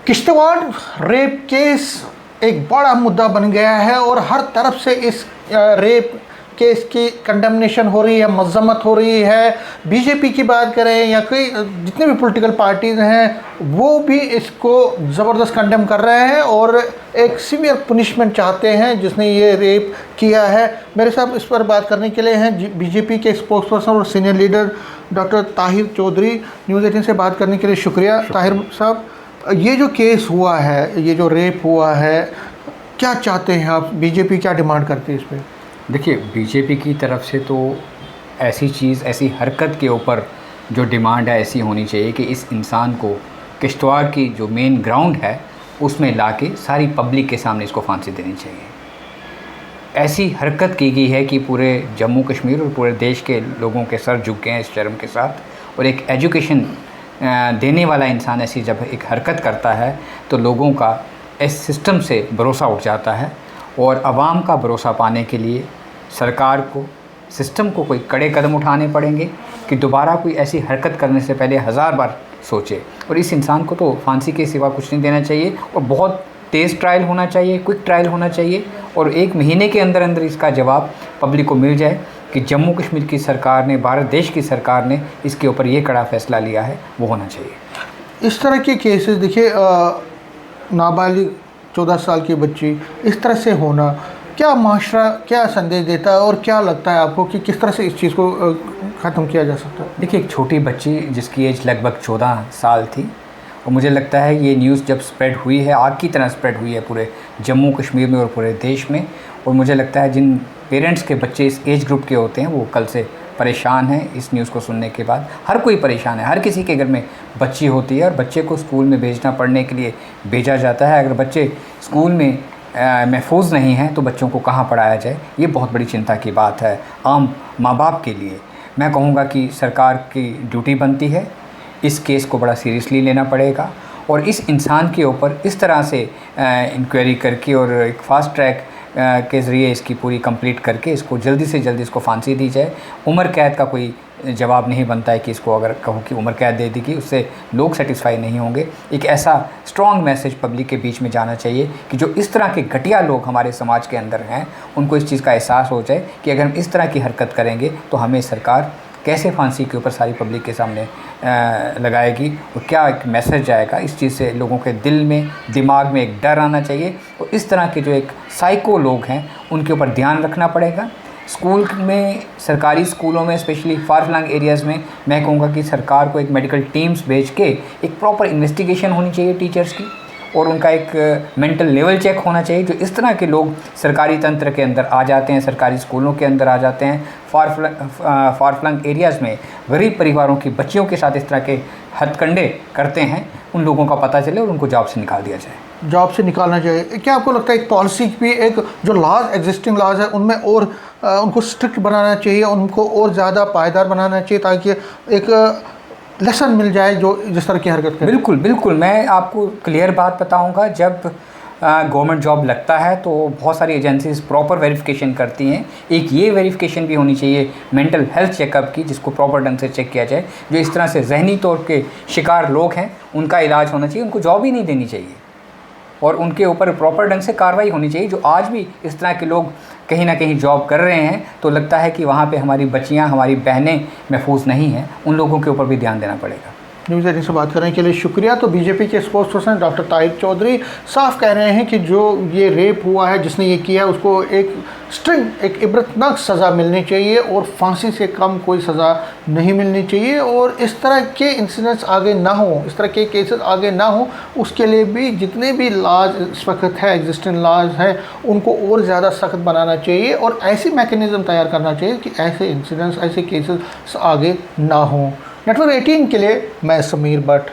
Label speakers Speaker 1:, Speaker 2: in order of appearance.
Speaker 1: Kishtwar rape case एक बड़ा मुद्दा बन गया है और हर तरफ से इस रेप केस की कंडेमनेशन हो रही है, मजम्मत हो रही है। बीजेपी की बात करें या कोई जितने भी पॉलिटिकल पार्टीज हैं वो भी इसको ज़बरदस्त कंडेम कर रहे हैं और एक सीवियर पनिशमेंट चाहते हैं जिसने ये रेप किया है। मेरे साथ इस पर बात करने के लिए हैं बीजेपी के स्पोक्स पर्सन और senior leader doctor Tahir Chaudhary. News 18 से बात करने के लिए शुक्रिया। ताहिर साहब, ये जो केस हुआ है, ये जो रेप हुआ है, क्या चाहते हैं आप? बीजेपी क्या डिमांड करती है इस पर?
Speaker 2: देखिए, बीजेपी की तरफ से तो ऐसी चीज़, ऐसी हरकत के ऊपर जो डिमांड है ऐसी होनी चाहिए कि इस इंसान को किश्तवाड़ की जो मेन ग्राउंड है उसमें लाके सारी पब्लिक के सामने इसको फांसी देनी चाहिए। ऐसी हरकत की गई है कि पूरे जम्मू कश्मीर और पूरे देश के लोगों के सर झुक गए हैं इस शर्म के साथ। और एक एजुकेशन देने वाला इंसान ऐसी जब एक हरकत करता है तो लोगों का इस सिस्टम से भरोसा उठ जाता है। और आवाम का भरोसा पाने के लिए सरकार को, सिस्टम को कोई कड़े कदम उठाने पड़ेंगे कि दोबारा कोई ऐसी हरकत करने से पहले 1000 बार सोचे। और इस इंसान को तो फांसी के सिवा कुछ नहीं देना चाहिए और बहुत तेज़ ट्रायल होना चाहिए, क्विक ट्रायल होना चाहिए और 1 महीने के अंदर अंदर इसका जवाब पब्लिक को मिल जाए कि जम्मू कश्मीर की सरकार ने, भारत देश की सरकार ने इसके ऊपर ये कड़ा फैसला लिया है, वो होना चाहिए।
Speaker 1: इस तरह के केसेस देखिए, नाबालिग 14 साल की बच्ची इस तरह से होना, क्या माशरा क्या संदेश देता है और क्या लगता है आपको कि किस तरह से इस चीज़ को ख़त्म किया जा सकता है?
Speaker 2: देखिए, एक छोटी बच्ची जिसकी एज लगभग 14 साल थी और मुझे लगता है ये न्यूज़ जब स्प्रेड हुई है, आग की तरह स्प्रेड हुई है पूरे जम्मू कश्मीर में और पूरे देश में। और मुझे लगता है जिन पेरेंट्स के बच्चे इस एज ग्रुप के होते हैं वो कल से परेशान हैं इस न्यूज़ को सुनने के बाद। हर कोई परेशान है, हर किसी के घर में बच्ची होती है और बच्चे को स्कूल में भेजना, पढ़ने के लिए भेजा जाता है। अगर बच्चे स्कूल में महफूज नहीं हैं तो बच्चों को कहाँ पढ़ाया जाए, ये बहुत बड़ी चिंता की बात है आम माँ बाप के लिए। मैं कहूँगा कि सरकार की ड्यूटी बनती है, इस केस को बड़ा सीरियसली लेना पड़ेगा और इस इंसान के ऊपर इस तरह से इंक्वायरी करके और एक फास्ट ट्रैक के ज़रिए इसकी पूरी कंप्लीट करके इसको जल्दी से जल्दी इसको फांसी दी जाए। उम्र कैद का कोई जवाब नहीं बनता है कि इसको अगर कहो कि उम्र कैद दे देगी उससे लोग सेटिस्फाई नहीं होंगे। एक ऐसा स्ट्रॉन्ग मैसेज पब्लिक के बीच में जाना चाहिए कि जो इस तरह के घटिया लोग हमारे समाज के अंदर हैं उनको इस चीज़ का एहसास हो जाए कि अगर हम इस तरह की हरकत करेंगे तो हमें सरकार कैसे फांसी के ऊपर सारी पब्लिक के सामने लगाएगी और क्या एक मैसेज जाएगा। इस चीज़ से लोगों के दिल में, दिमाग में एक डर आना चाहिए और इस तरह के जो एक साइको लोग हैं उनके ऊपर ध्यान रखना पड़ेगा। स्कूल में, सरकारी स्कूलों में, स्पेशली फार फ्लंग एरियाज़ में मैं कहूँगा कि सरकार को एक मेडिकल टीम्स भेज के एक प्रॉपर इन्वेस्टिगेशन होनी चाहिए टीचर्स की और उनका एक मेंटल लेवल चेक होना चाहिए। जो इस तरह के लोग सरकारी तंत्र के अंदर आ जाते हैं, सरकारी स्कूलों के अंदर आ जाते हैं, फार फ्लंग एरियाज़ में गरीब परिवारों की बच्चियों के साथ इस तरह के हथकंडे करते हैं, उन लोगों का पता चले और उनको जॉब से निकाल दिया जाए।
Speaker 1: जॉब से निकालना चाहिए। क्या आपको लगता है एक पॉलिसी भी, एक जो लॉज, एग्जिस्टिंग लॉज है उनमें और उनको स्ट्रिक्ट बनाना चाहिए, उनको और ज़्यादा पायदार बनाना चाहिए ताकि एक लेसन मिल जाए जो जिस तरह की हरकत करे?
Speaker 2: बिल्कुल बिल्कुल, मैं आपको क्लियर बात बताऊंगा। जब गवर्नमेंट जॉब लगता है तो बहुत सारी एजेंसीज प्रॉपर वेरिफिकेशन करती हैं। एक ये वेरिफिकेशन भी होनी चाहिए मेंटल हेल्थ चेकअप की, जिसको प्रॉपर ढंग से चेक किया जाए। जो इस तरह से जहनी तौर के शिकार लोग हैं उनका इलाज होना चाहिए, उनको जॉब ही नहीं देनी चाहिए और उनके ऊपर प्रॉपर ढंग से कार्रवाई होनी चाहिए। जो आज भी इस तरह के लोग कहीं ना कहीं जॉब कर रहे हैं तो लगता है कि वहाँ पे हमारी बच्चियाँ, हमारी बहनें महफूज नहीं हैं, उन लोगों के ऊपर भी ध्यान देना पड़ेगा।
Speaker 1: न्यूज़ 18 से बात करने के लिए शुक्रिया। तो बीजेपी के spokesperson doctor Tahir Chaudhary साफ कह रहे हैं कि जो ये रेप हुआ है, जिसने ये किया, उसको एक इबरतनाक सज़ा मिलनी चाहिए और फांसी से कम कोई सज़ा नहीं मिलनी चाहिए और इस तरह के इंसिडेंट्स आगे ना हो, इस तरह के केसेस आगे ना हो, उसके लिए भी जितने भी लॉज इस वक्त है, एग्जिस्टिंग लॉज हैं, उनको और ज़्यादा सख्त बनाना चाहिए और ऐसी मैकेनिज़्म तैयार करना चाहिए कि ऐसे इंसिडेंट्स, ऐसे केसेस आगे ना हों। नेटवर्क 18 के लिए मैं समीर भट्ट।